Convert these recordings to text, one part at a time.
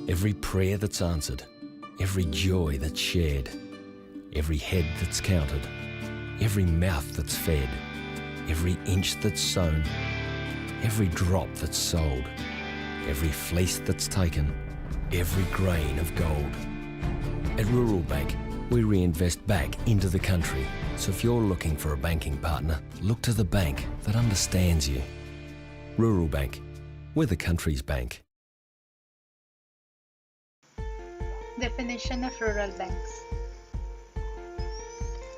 Every prayer that's answered, every joy that's shared, every head that's counted, every mouth that's fed, every inch that's sown, every drop that's sold, every fleece that's taken, every grain of gold. At Rural Bank, we reinvest back into the country. So if you're looking for a banking partner, look to the bank that understands you. Rural Bank, we're the country's bank. Definition of rural banks.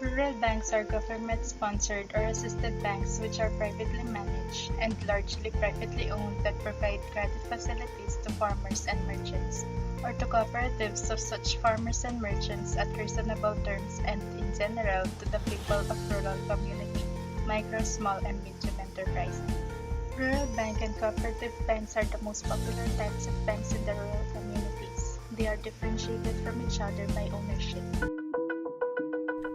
Rural banks are government-sponsored or assisted banks which are privately managed and largely privately owned that provide credit facilities to farmers and merchants, or to cooperatives of such farmers and merchants at reasonable terms and, in general, to the people of rural community, micro, small, and medium enterprise. Rural bank and cooperative banks are the most popular types of banks in the rural communities. They are differentiated from each other by ownership.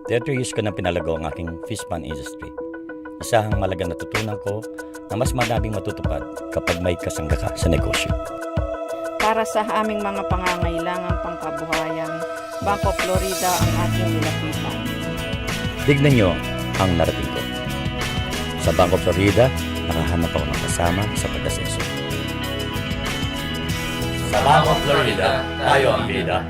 30 years ko nang pinalago ang aking fish pond industry. Isa ang malagang natutunan ko na mas madaming matutupad kapag may kasangga ka sa negosyo. Para sa aming mga pangangailangang pangkabuhayan, Bank of Florida ang ating nilapitan. Tignan nyo ang narating ko. Sa Bank of Florida, nakahanap ako ng kasama sa pag-asenso. Sa Bank of Florida, tayo ang bida.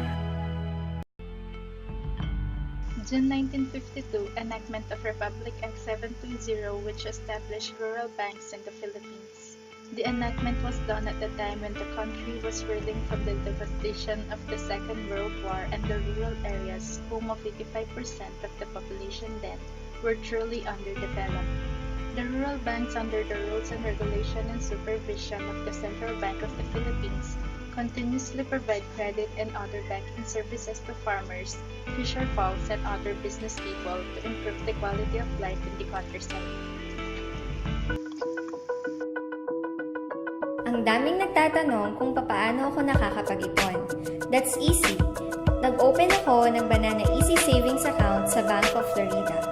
June 1952, enactment of Republic Act 720 which established rural banks in the Philippines. The enactment was done at the time when the country was reeling from the devastation of the Second World War, and the rural areas, home of 85% of the population then, were truly underdeveloped. The rural banks, under the rules and regulation and supervision of the Central Bank of the Philippines, continuously provide credit and other banking services to farmers, fisher folks, and other business people to improve the quality of life in the countryside. Ang daming nagtatanong kung papaano ako nakakapag-ipon. That's easy. Nag-open ako ng Banana Easy Savings Account sa Bank of Florida.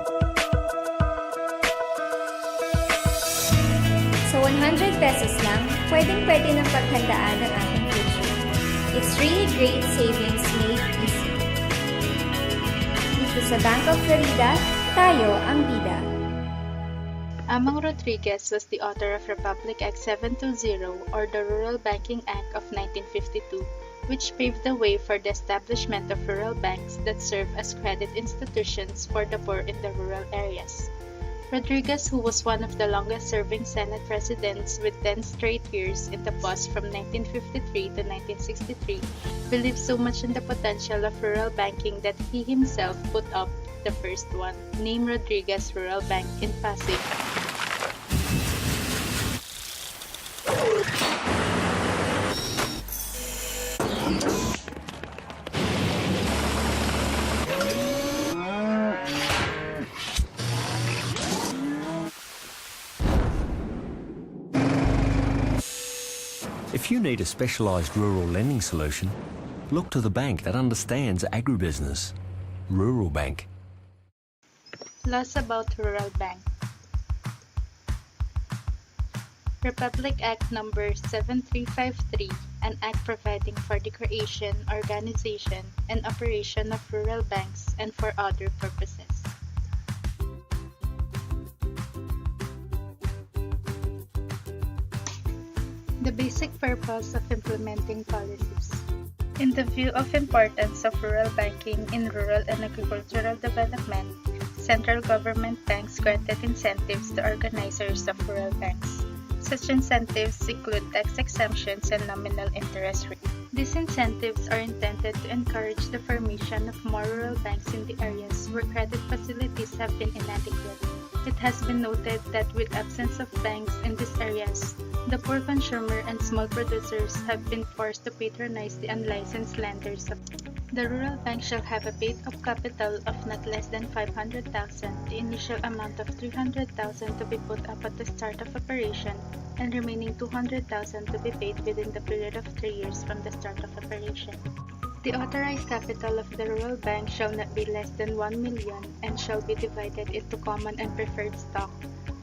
So 100 pesos lang, pwedeng-pwede ng paghandaan ng aking future. It's really great savings made easy. Dito sa Bank of Florida, tayo ang bida. Amang Rodriguez was the author of Republic Act 720, or the Rural Banking Act of 1952, which paved the way for the establishment of rural banks that serve as credit institutions for the poor in the rural areas. Rodriguez, who was one of the longest-serving Senate presidents with 10 straight years in the post from 1953 to 1963, believed so much in the potential of rural banking that he himself put up the first one, named Rodriguez Rural Bank in Pasig. If you need a specialised rural lending solution, look to the bank that understands agribusiness. Rural Bank. Laws about Rural Bank. Republic Act Number 7353, an act providing for the creation, organization, and operation of rural banks and for other purposes. The basic purpose of implementing policies. In the view of importance of rural banking in rural and agricultural development, central government banks granted incentives to organizers of rural banks. Such incentives include tax exemptions and nominal interest rates. These incentives are intended to encourage the formation of more rural banks in the areas where credit facilities have been inadequate. It has been noted that with absence of banks in these areas, the poor consumer and small producers have been forced to patronize the unlicensed lenders. The rural bank shall have a paid-up capital of not less than 500,000, the initial amount of 300,000 to be put up at the start of operation, and remaining 200,000 to be paid within the period of 3 years from the start of operation. The authorized capital of the rural bank shall not be less than 1 million and shall be divided into common and preferred stock,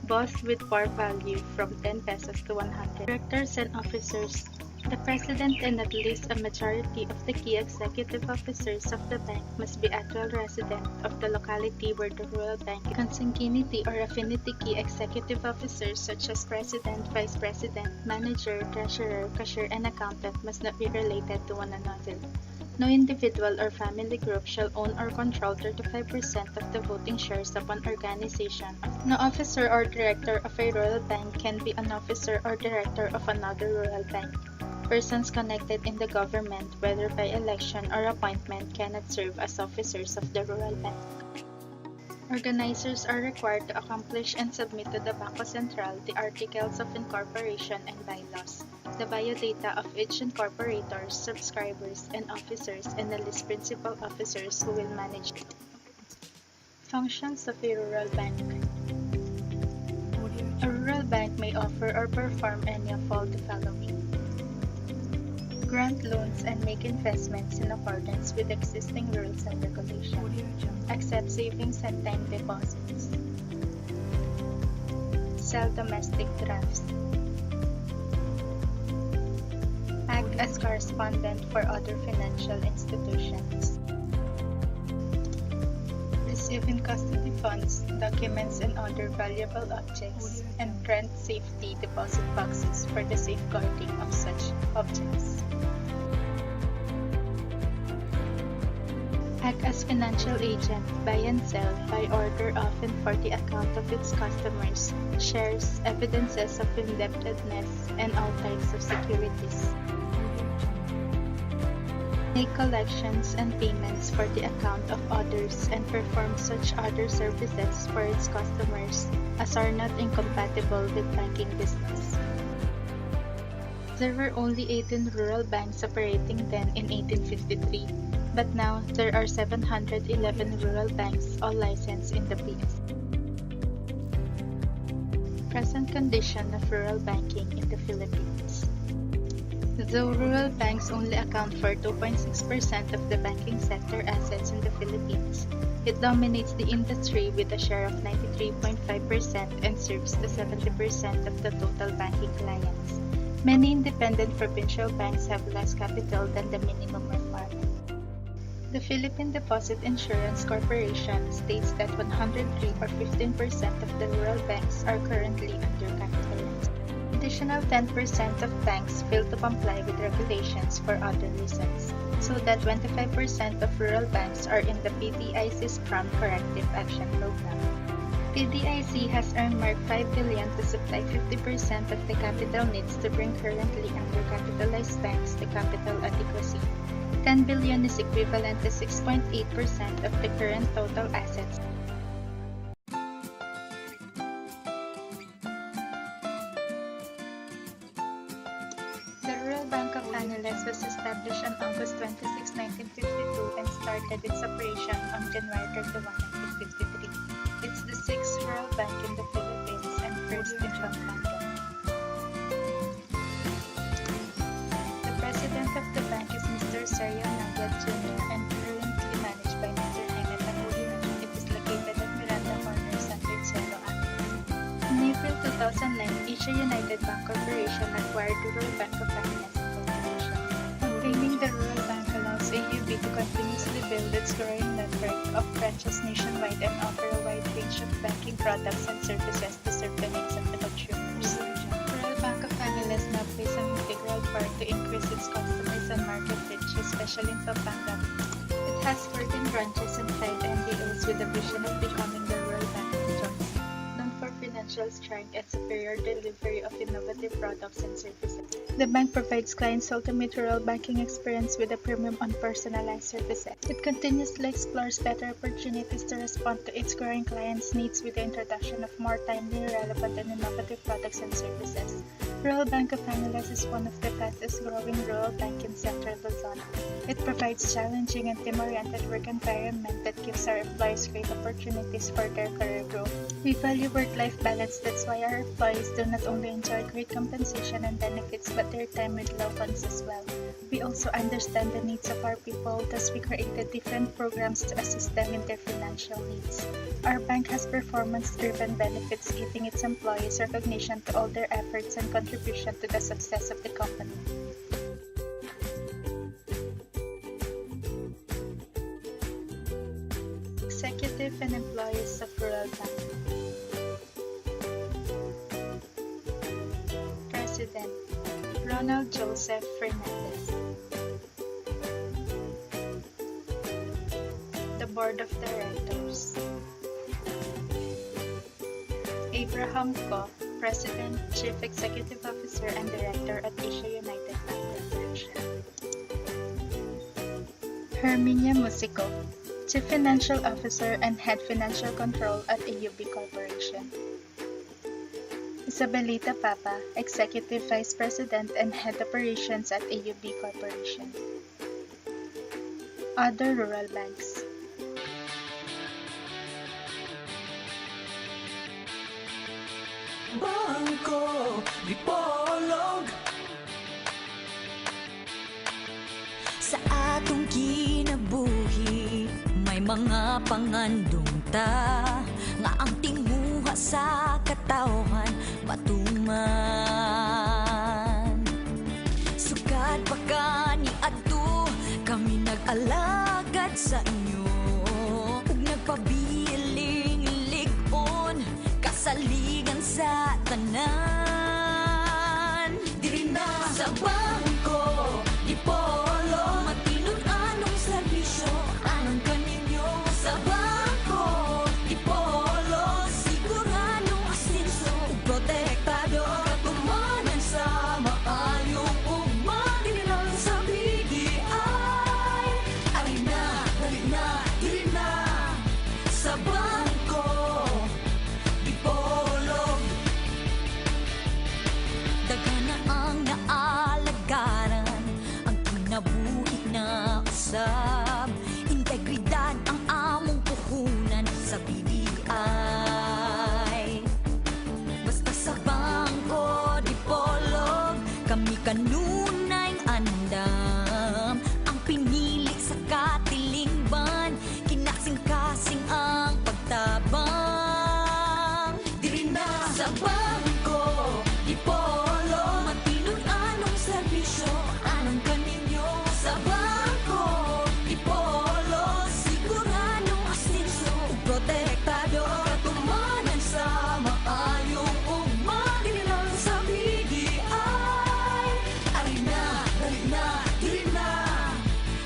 both with par value from 10 pesos to 100. Directors and officers The president and at least a majority of the key executive officers of the bank must be actual resident of the locality where the rural bank is. Consanguinity or affinity key executive officers such as president, vice president, manager, treasurer, cashier, and accountant must not be related to one another. No individual or family group shall own or control 35% of the voting shares of an organization. No officer or director of a rural bank can be an officer or director of another rural bank. Persons connected in the government, whether by election or appointment, cannot serve as officers of the rural bank. Organizers are required to accomplish and submit to the Bangko Sentral the articles of incorporation and bylaws, the biodata of each incorporator, subscribers, and officers, and the list principal officers who will manage it. Functions of a rural bank. A rural bank may offer or perform any of all the following: grant loans and make investments in accordance with existing rules and regulations, accept savings and time deposits, sell domestic drafts, act as correspondent for other financial institutions, receive in custody funds, documents, and other valuable objects, and rent safety deposit boxes for the safeguarding of such objects. Act as financial agent, buy and sell, by order of and for the account of its customers, shares, evidences of indebtedness, and all types of securities. Make collections and payments for the account of others and perform such other services for its customers as are not incompatible with banking business. There were only 18 rural banks operating then in 1853. But now, there are 711 rural banks, all licensed in the PS. Present condition of rural banking in the Philippines. Though rural banks only account for 2.6% of the banking sector assets in the Philippines, it dominates the industry with a share of 93.5% and serves the 70% of the total banking clients. Many independent provincial banks have less capital than the minimum requirement. The Philippine Deposit Insurance Corporation states that 103 or 15% of the rural banks are currently undercapitalized. Additional 10% of banks fail to comply with regulations for other reasons, so that 25% of rural banks are in the PDIC's Prompt Corrective Action Program. PDIC has earmarked 5 billion to supply 50% of the capital needs to bring currently undercapitalized banks to capital adequacy. 10 billion is equivalent to 6.8% of the current total assets. The Rural Bank of Angeles was established on August 26, 1952 and started its operation on January 31, 1953. It's the 6th rural bank in the Philippines and first in Pampanga. The president of the bank is Mr. Sergio Nagel Jr. and currently managed by Mr. Jaime Tagulla. It is located at Miranda Corner, San Marcelo, Angeles. In April 2009, Asia United Bank Corporation acquired the Rural Bank of Angeles Corporation. Obtaining the Rural Bank allows AUB to continuously build its growing network of branches nationwide and offer a wide range of banking products and services to serve the needs of the consumers. Rural Bank of Angeles now plays an integral part to increase its customers and market reach, especially in Pampanga. It has 14 branches and 5 NDOs with a vision of becoming the rural bank of choice, known for financial strength and superior delivery of innovative products and services. The bank provides clients ultimate rural banking experience with a premium on personalized services. It continuously explores better opportunities to respond to its growing clients' needs with the introduction of more timely, relevant, and innovative products and services. Rural Bank of Angeles is one of the fastest growing rural banks in Central Luzon. It provides challenging and team-oriented work environment that gives our employees great opportunities for their career growth. We value work-life balance, that's why our employees do not only enjoy great compensation and benefits but their time with loved ones as well. We also understand the needs of our people, thus we created different programs to assist them in their financial needs. Our bank has performance-driven benefits, giving its employees recognition to all their efforts and contribution to the success of the company. executive and employees of Rural Bank. President Ronald Joseph Fernandez. The Board of Directors. Abraham Ko, President, Chief Executive Officer, and Director at Asia United Bank Corporation. Herminia Musico, Chief Financial Officer and Head Financial Control at AUB Corporation. Isabelita Papa, Executive Vice President and Head Operations at AUB Corporation. Other rural banks. Bangko Dipolog. Sa atong kinabuhi may mga pangandong ta nga ang tinguha sa katawhan matuman. Sugad pa ka ni adto kami nag-alagad sa inyo ug nagpabiling ligon kasaligan sa tanan. Diri na sa bangko Dipolo, matinod anong serbisyo anong kaninyo sa bangko Dipolo, siguradong asenso ug protektado katumanan sa maayong ugma. Diri lang sa BDI, diri na sa bangko Dipolog. Daghan na ang naalagaran ang kinabuhi na usab. Integridad ang among puhunan sa BDI. Basta sa bangko Dipolog kami kanunay andam. Ang pinili sa katilingban kinasing-kasing ang pagtabang. Diri na sa bangko Dipolo, matinod anong serbisyo anong kaninyo sa bangko Dipolo, siguradong asenso ug protektado katumanan sa maayong ugma. Diri lang sa BDI, diri na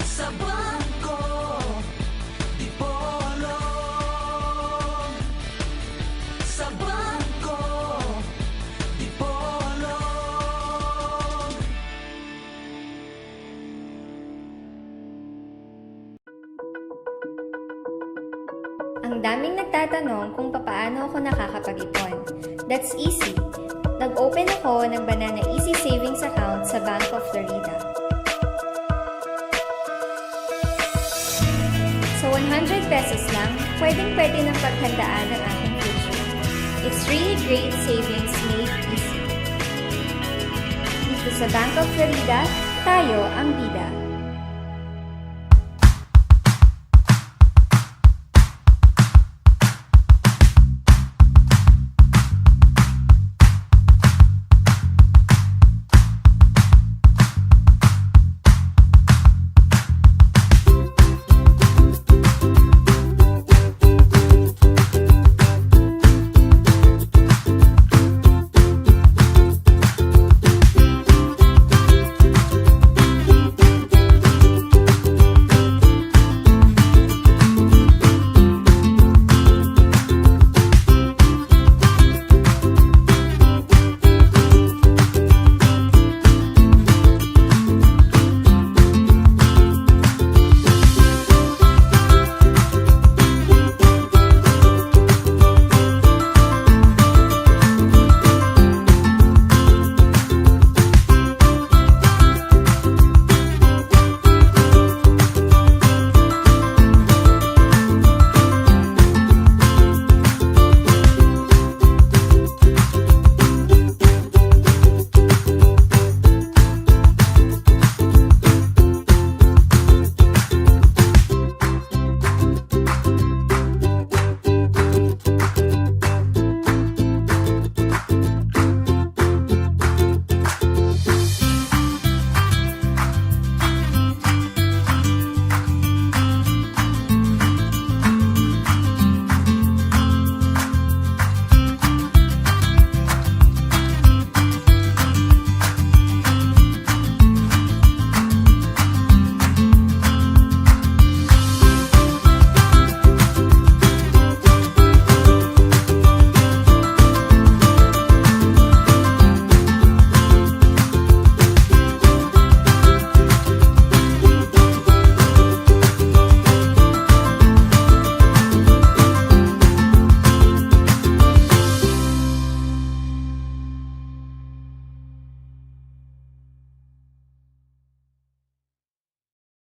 sa bangko Dipolo. Sa bangko Dipolo. Ang daming nagtatanong kung papaano ako nakakapag-ipon. That's easy. Nag-open ako ng Banana Easy Savings Account sa Bank of Florida. Sa 100 pesos lang, pwedeng-pwede ng paghandaan ang aking future. It's really great savings made easy. Dito sa Bank of Florida, tayo ang